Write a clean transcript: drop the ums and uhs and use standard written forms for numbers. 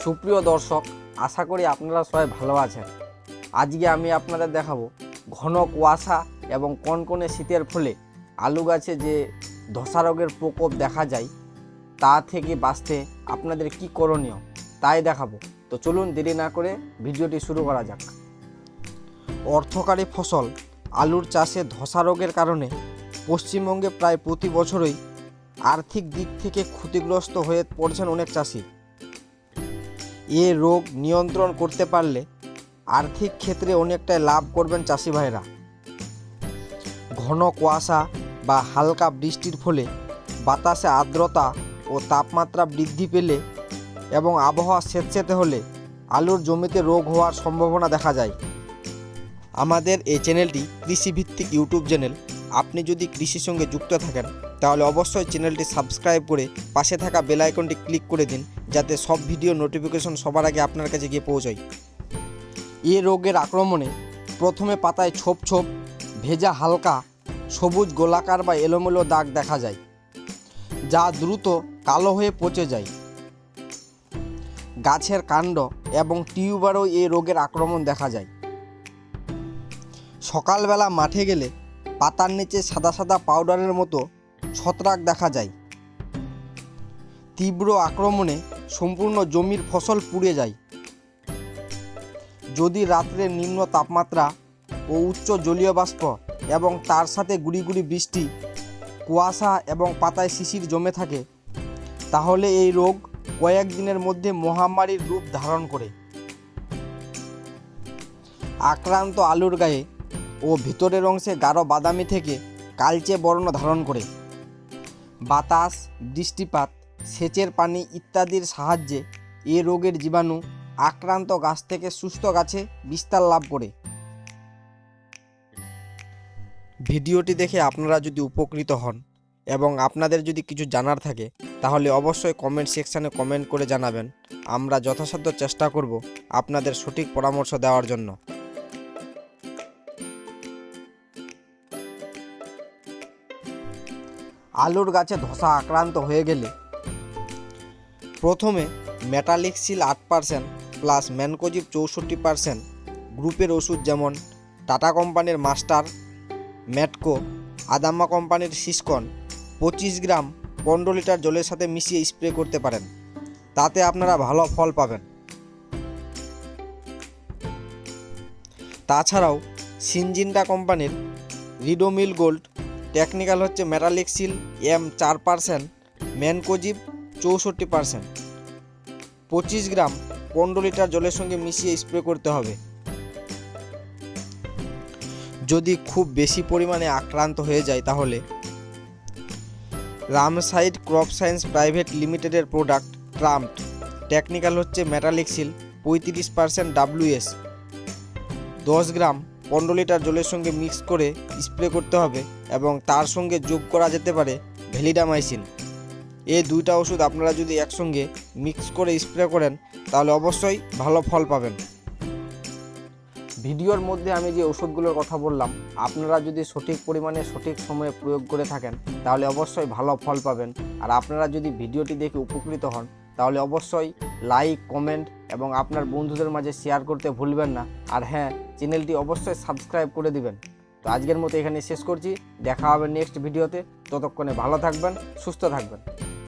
সুপ্রিয় দর্শক, আশা করি আপনারা সবাই ভালো আছেন। আজকে আমি আপনাদের দেখাবো ঘন কুয়াশা এবং কনকনে শীতের ফলে আলু গাছে যে ধসা রোগের প্রকোপ দেখা যায় তা থেকে বাঁচতে আপনাদের কি করণীয় তাই দেখাবো। তো চলুন দেরি না করে ভিডিওটি শুরু করা যাক। অর্থকারী ফসল আলুর চাষে ধসা রোগের কারণে পশ্চিমবঙ্গে প্রায় প্রতি বছরই আর্থিক দিক থেকে ক্ষতিগ্রস্ত হয়ে পড়ছেন অনেক চাষি। এ রোগ নিয়ন্ত্রণ করতে পারলে আর্থিক ক্ষেত্রে অনেকটাই লাভ করবেন চাষি ভাইরা। ঘন কুয়াশা বা হালকা বৃষ্টির ফলে বাতাসে আর্দ্রতা ও তাপমাত্রা বৃদ্ধি পেলে এবং আবহাওয়া স্যাঁতসেঁতে হলে আলুর জমিতে রোগ হওয়ার সম্ভাবনা দেখা যায়। আমাদের এই চ্যানেলটি কৃষিভিত্তিক ইউটিউব চ্যানেল। আপনি যদি কৃষির সঙ্গে যুক্ত থাকেন তাহলে অবশ্যই চ্যানেলটি সাবস্ক্রাইব করে পাশে থাকা বেল আইকনটি ক্লিক করে দিন, যাতে সব ভিডিও নোটিফিকেশন সবার আগে আপনার কাছে গিয়ে পৌঁছায়। এ রোগের আক্রমণে প্রথমে পাতায় ছোপ ছোপ ভেজা হালকা সবুজ গোলাকার বা এলোমেলো দাগ দেখা যায়, যা দ্রুত কালো হয়ে পচে যায়। গাছের কাণ্ড এবং টিউবারও এই রোগের আক্রমণ দেখা যায়। সকালবেলা মাঠে গেলে পাতার নিচে সাদা সাদা পাউডারের মতো ছত্রাক দেখা যায়। তীব্র আক্রমণে সম্পূর্ণ জমির ফসল পুড়ে যায়। যদি রাত্রে নিম্ন তাপমাত্রা ও উচ্চ জলীয় বাষ্প এবং তার সাথে গুড়ি গুড়ি বৃষ্টি, কুয়াশা এবং পাতায় শিশির জমে থাকে, তাহলে এই রোগ কয়েকদিনের মধ্যে মহামারীর রূপ ধারণ করে। আক্রান্ত আলুর গায়ে ও ভিতরের অংশে গাঢ় বাদামি থেকে কালচে বর্ণ ধারণ করে। বাতাস, বৃষ্টিপাত, সেচের পানি ইত্যাদির সাহায্যে এ রোগের জীবাণু আক্রান্ত গাছ থেকে সুস্থ গাছে বিস্তার লাভ করে। ভিডিওটি দেখে আপনারা যদি উপকৃত হন এবং আপনাদের যদি কিছু জানার থাকে তাহলে অবশ্যই কমেন্ট সেকশানে কমেন্ট করে জানাবেন। আমরা যথাসাধ্য চেষ্টা করব আপনাদের সঠিক পরামর্শ দেওয়ার জন্য। আলুর গাছে ধসা আক্রান্ত হয়ে গেলে প্রথমে মেটালিক্সিল 8% প্লাস ম্যানকোজিব 64% গ্রুপের ওষুধ, যেমন টাটা কোম্পানির মাস্টার, ম্যাটকো, আদাম্মা কোম্পানির সিসকন 25 গ্রাম 15 লিটার জলের সাথে মিশিয়ে স্প্রে করতে পারেন। তাতে আপনারা ভালো ফল পাবেন। তাছাড়াও সিনজিন্টা কোম্পানির রিডোমিল গোল্ড টেকনিক্যাল হচ্ছে মেটালিক্সিল M 4%, ম্যানকোজিব 64%, 25 গ্রাম 15 লিটার জলের সঙ্গে মিশিয়ে স্প্রে করতে হবে। যদি খুব বেশি পরিমাণে আক্রান্ত হয়ে যায় তাহলে রামসাইড ক্রপ সায়েন্স প্রাইভেট লিমিটেডের প্রোডাক্ট ট্রাম্পড টেকনিক্যাল হচ্ছে মেটালিক্সিল 35% WS 10 গ্রাম 15 লিটার জলের সঙ্গে মিক্স করে স্প্রে করতে হবে, এবং তার সঙ্গে যোগ করা যেতে পারে ভ্যালিডামাইসিন। এই দুইটা ওষুধ আপনারা যদি একসঙ্গে মিক্স করে স্প্রে করেন তাহলে অবশ্যই ভালো ফল পাবেন। ভিডিওর মধ্যে আমি যে ওষুধগুলোর কথা বললাম, আপনারা যদি সঠিক পরিমাণে সঠিক সময়ে প্রয়োগ করে থাকেন তাহলে অবশ্যই ভালো ফল পাবেন। আর আপনারা যদি ভিডিওটি দেখে উপকৃত হন তাহলে অবশ্যই লাইক, কমেন্ট এবং আপনার বন্ধুদের মাঝে শেয়ার করতে ভুলবেন না। আর হ্যাঁ, চ্যানেলটি অবশ্যই সাবস্ক্রাইব করে দিবেন। তো আজকের মতো এখানে শেষ করছি। দেখা হবে নেক্সট ভিডিওতে। ততক্ষণে ভালো থাকবেন, সুস্থ থাকবেন।